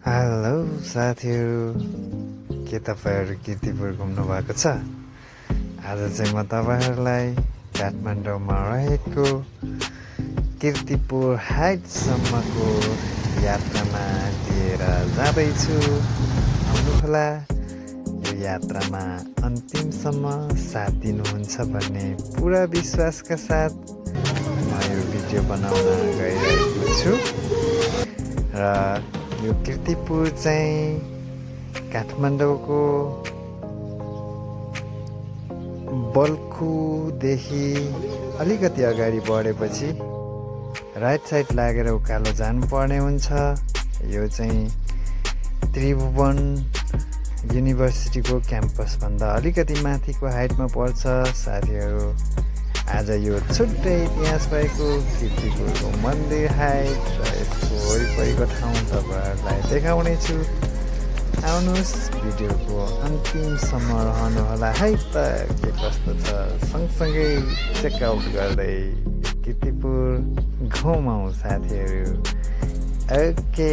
Hello साथीहरू, के तपाईँहरू कीर्तिपुर घुम्नु भएको छ? आज चाहिँ म तपाईँहरूलाई काठमाडौँमा रहेको कीर्तिपुर हाइटसम्मको यात्रामा लिएर जाँदैछु। आउनुहोला, यो यात्रामा अन्तिमसम्म साथ दिनुहुन्छ भन्ने पुरा विश्वासका साथ म यो भिडियो बनाउन गइरहेको छु। र यो कीर्तिपुर चाहिँ काठमाडौँको बल्खुदेखि अलिकति अगाडि बढेपछि राइट साइड लागेर उकालो जानुपर्ने हुन्छ। यो चाहिँ त्रिभुवन युनिभर्सिटीको क्याम्पसभन्दा अलिकति माथिको हाइटमा पर्छ। साथीहरू, आज यो छुट्टै इतिहास भएको कीर्तिपुरको मन्दिर हाइट र यसको वरिपरिको ठाउँ तपाईँहरूलाई देखाउनेछु। आउनुहोस्, भिडियोको अन्तिमसम्म रहनुहोला है त। के कस्तो छ सँगसँगै चेकआउट गर्दै कीर्तिपुर घुमाउँ साथीहरू। ओके,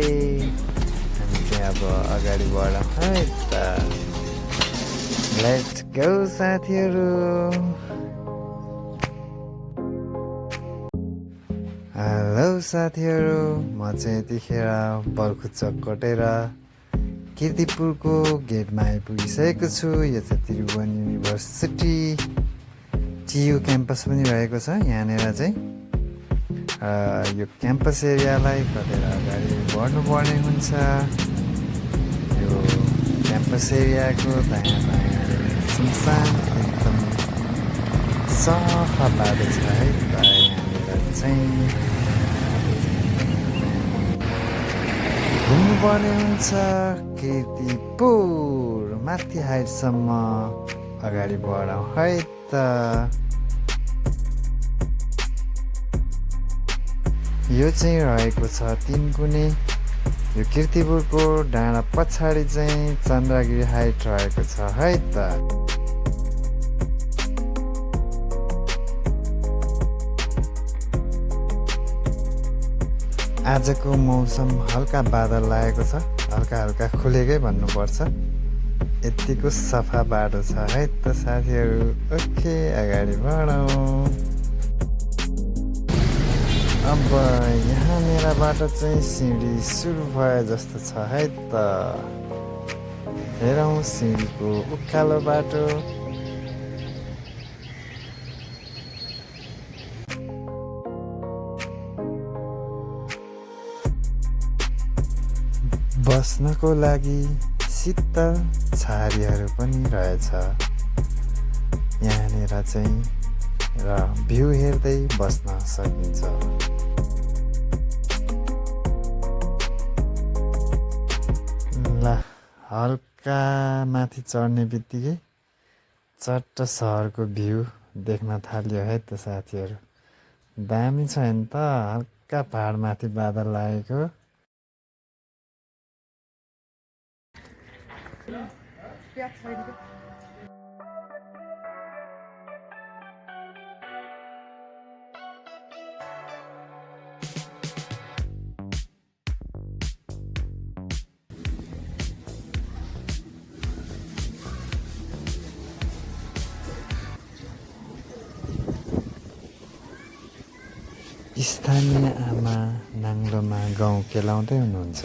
हामी चाहिँ अब अगाडि बढौँ है त। लेट्स गो साथीहरू। हेलो साथीहरू, म चाहिँ यतिखेर बल्खु चोक कटेर कीर्तिपुरको गेटमा आइपुगिसकेको छु। यो चाहिँ त्रिभुवन युनिभर्सिटी टियु क्याम्पस पनि रहेको छ यहाँनिर चाहिँ। यो क्याम्पस एरियालाई कटेर अगाडि बढ्नुपर्ने हुन्छ। यो क्याम्पस एरियाको दायाँ बायाँ सुनसान एकदम सफा बाटो छ है त। यहाँनिर चाहिँ घुम्नुपर्ने हुन्छ। कीर्तिपुर माथि हाइटसम्म अगाडि बढौँ है त। यो चाहिँ रहेको छ तिनकुने। यो कीर्तिपुरको डाँडा पछाडि चाहिँ चन्द्रगिरी हाइट रहेको छ है त। आजको मौसम हल्का बादल लागेको छ, हल्का हल्का खुलेकै भन्नुपर्छ। यतिको सफा बाटो छ है त साथीहरू। ओके, अगाडि बढौँ। अब यहाँनिरबाट चाहिँ सिँढी सुरु भए जस्तो छ है त। हेरौँ सिँढीको उकालो बाटो। बस्नको लागि शीतल छारीहरू पनि रहेछ यहाँनिर चाहिँ, र भ्यू हेर्दै बस्न सकिन्छ। ल, हल्का माथि चढ्ने बित्तिकै चट्ट सहरको भ्यू देख्न थाल्यो है त साथीहरू। दामी छ नि त, हल्का पहाडमाथि बादल लागेको। स्थानीय आमा नाङ्लोमा गहुँ केलाउँदै हुनुहुन्छ।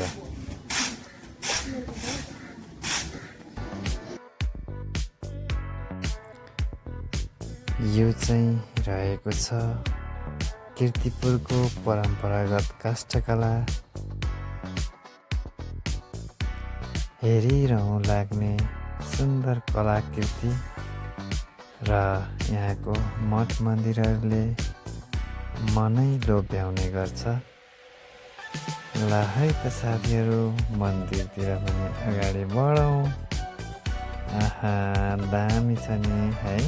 यो चाहिँ रहेको छ कीर्तिपुरको परम्परागत काष्ठकला। हेरिरहँ लाग्ने सुन्दर कलाकृति र यहाँको मठ मन्दिरहरूले मनै लोभ्याउने गर्छ। ल है त साथीहरू, मन्दिरतिर पनि अगाडि बढौँ। आहा, दामी छ नि है।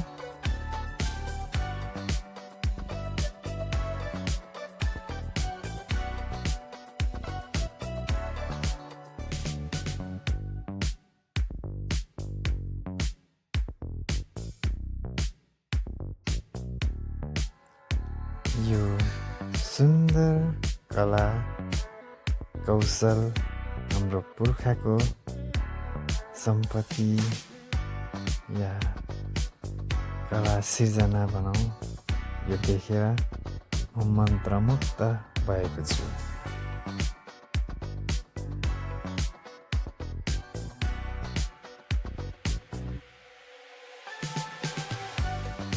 यो सुन्दर कला कौशल हाम्रो पुर्खाको सम्पत्ति या कला सिर्जना भनौँ यो देखेर म मन्त्रमुग्ध भएको छु।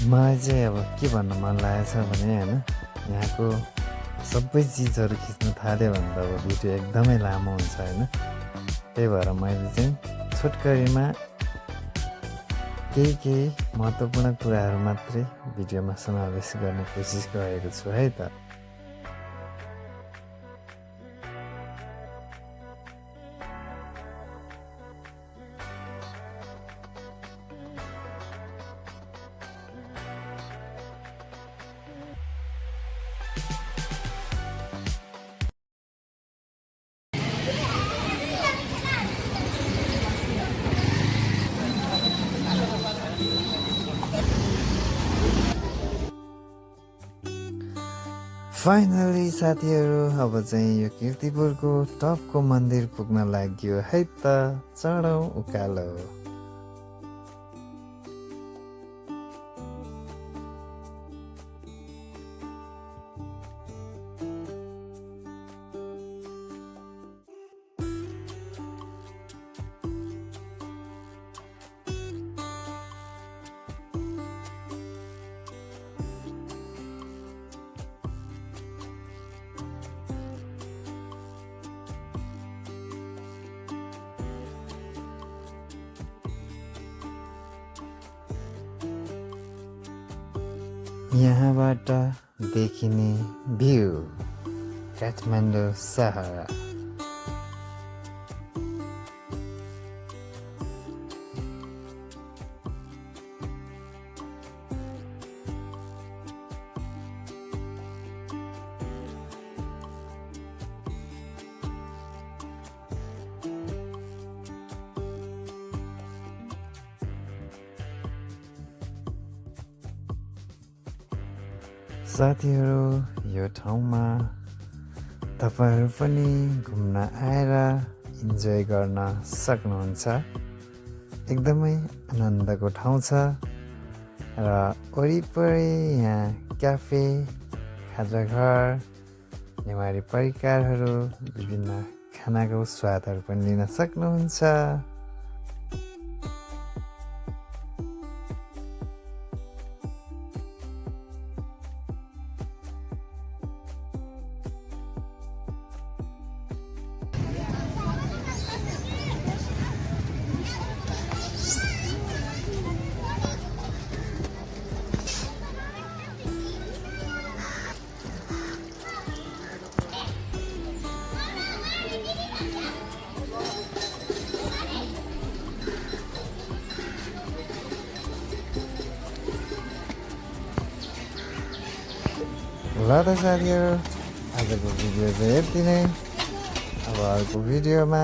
मलाई चाहिँ अब के भन्नु मन लागेको छ भने होइन, यहाँको सबै चिजहरू खिच्न थाल्यो भने त अब भिडियो एकदमै लामो हुन्छ होइन। त्यही भएर मैले चाहिँ छोटकरीमा केही महत्त्वपूर्ण कुराहरू मात्रै भिडियोमा समावेश गर्ने कोसिस गरेको छु है त। फाइनली साथीहरू अब चाहिँ यो कीर्तिपुरको टपको मन्दिर पुग्न लाग्यो है त। चढौँ उकालो। यहाँबाट देखिने भ्यू काठमाडौँ सहर। साथीहरू यो ठाउँमा तपाईहरू पनि घुम्न आएर इन्जोय गर्न सक्नुहुन्छ। एकदमै आनन्दको ठाउँ छ र वरिपरि यहाँ क्याफे, खाजाघर, नेवारी परिकारहरू, विभिन्न खानाको स्वादहरू पनि लिन सक्नुहुन्छ। ल त साथीहरू, आजको भिडियो चाहिँ यति नै। अब अर्को भिडियोमा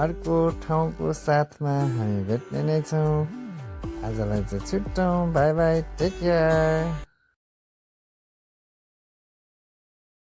अर्को ठाउँको साथमा हामी भेट्ने नै छौँ। आजलाई चाहिँ छुट्टौँ। Bye bye, take care.